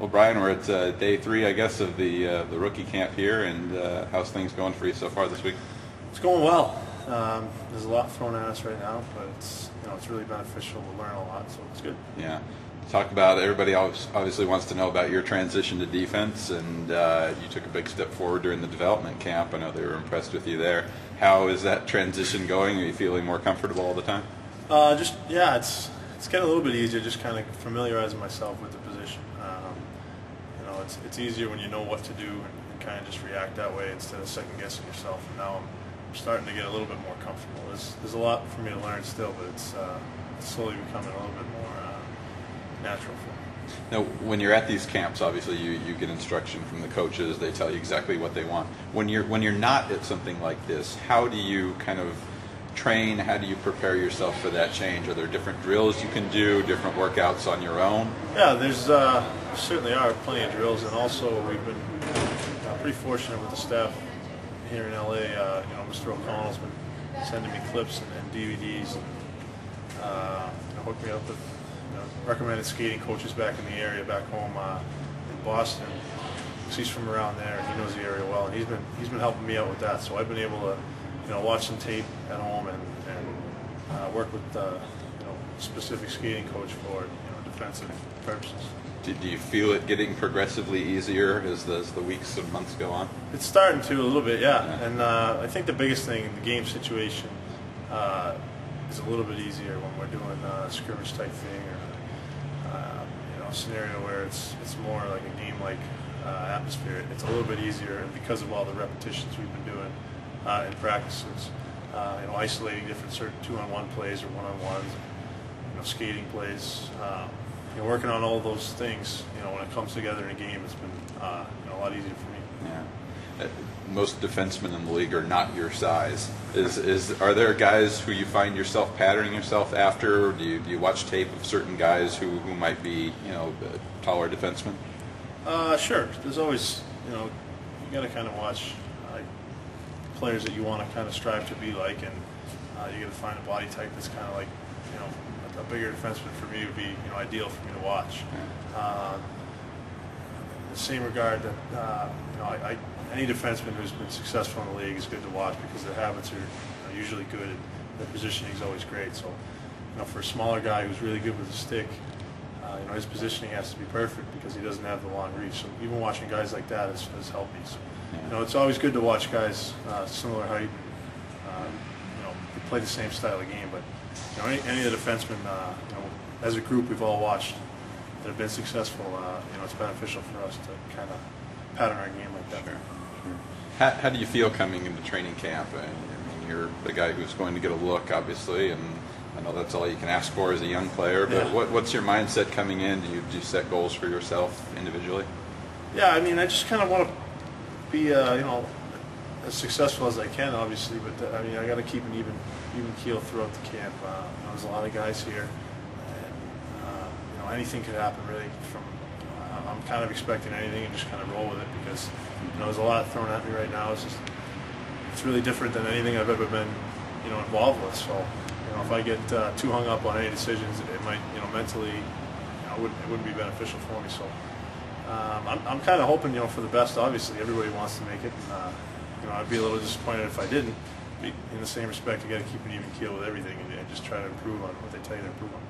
Well, Brian, we're at day 3, I guess, of the rookie camp here, and how's things going for you so far this week? It's going well. There's a lot thrown at us right now, but it's really beneficial to learn a lot, so it's good. Yeah. Talk about, everybody obviously wants to know about your transition to defense, and you took a big step forward during the development camp. I know they were impressed with you there. How is that transition going? Are you feeling more comfortable all the time? It's getting a little bit easier, just kind of familiarizing myself with the position. It's easier when you know what to do and kind of just react that way instead of second guessing yourself. And now I'm starting to get a little bit more comfortable. There's a lot for me to learn still, but it's slowly becoming a little bit more natural for me. Now, when you're at these camps, obviously you get instruction from the coaches. They tell you exactly what they want. When you're not at something like this, how do you kind of train? How do you prepare yourself for that change? Are there different drills you can do, different workouts on your own? Yeah, there certainly are plenty of drills, and also we've been pretty fortunate with the staff here in LA. Mr. O'Connell's been sending me clips and DVDs, and hooked me up with recommended skating coaches back in the area, back home in Boston. So he's from around there, and he knows the area well, and he's been helping me out with that. So I've been able to watch some tape at home and work with specific skating coach for defensive purposes. Do you feel it getting progressively easier as the weeks and months go on? It's starting to a little bit, yeah. And I think the biggest thing, the game situation is a little bit easier when we're doing a scrimmage type thing, or a scenario where it's more like a game-like atmosphere. It's a little bit easier, and because of all the repetitions we've been doing in practices, isolating different certain 2-on-1 plays or 1-on-ones, skating plays, working on all those things. When it comes together in a game, it's been a lot easier for me. Yeah. Most defensemen in the league are not your size. Are there guys who you find yourself patterning yourself after? Or do you watch tape of certain guys who might be taller defensemen? Sure. There's always you got to kind of watch players that you want to kind of strive to be like, and you got to find a body type that's kind of like a bigger defenseman for me would be ideal for me to watch. Yeah. In the same regard that any defenseman who's been successful in the league is good to watch because their habits are usually good and their positioning is always great. So for a smaller guy who's really good with the stick, his positioning has to be perfect because he doesn't have the long reach. So even watching guys like that has helped me. So, yeah. It's always good to watch guys similar height. They play the same style of game, but any of the defensemen, as a group, we've all watched that have been successful. It's beneficial for us to kind of pattern our game like that. Sure. How do you feel coming into training camp? I mean, you're the guy who's going to get a look, obviously, and I know that's all you can ask for as a young player. But yeah. what's your mindset coming in? Do you set goals for yourself individually? Yeah, I just kind of want to be, as successful as I can, obviously. But I got to keep an even keel throughout the camp. There's a lot of guys here, and anything could happen really. I'm kind of expecting anything and just kind of roll with it because there's a lot thrown at me right now. It's really different than anything I've ever been involved with. So if I get too hung up on any decisions, it might mentally it wouldn't be beneficial for me. So I'm kind of hoping for the best. Obviously, everybody wants to make it. And, I'd be a little disappointed if I didn't. In the same respect, you got to keep an even keel with everything and just try to improve on what they tell you to improve on.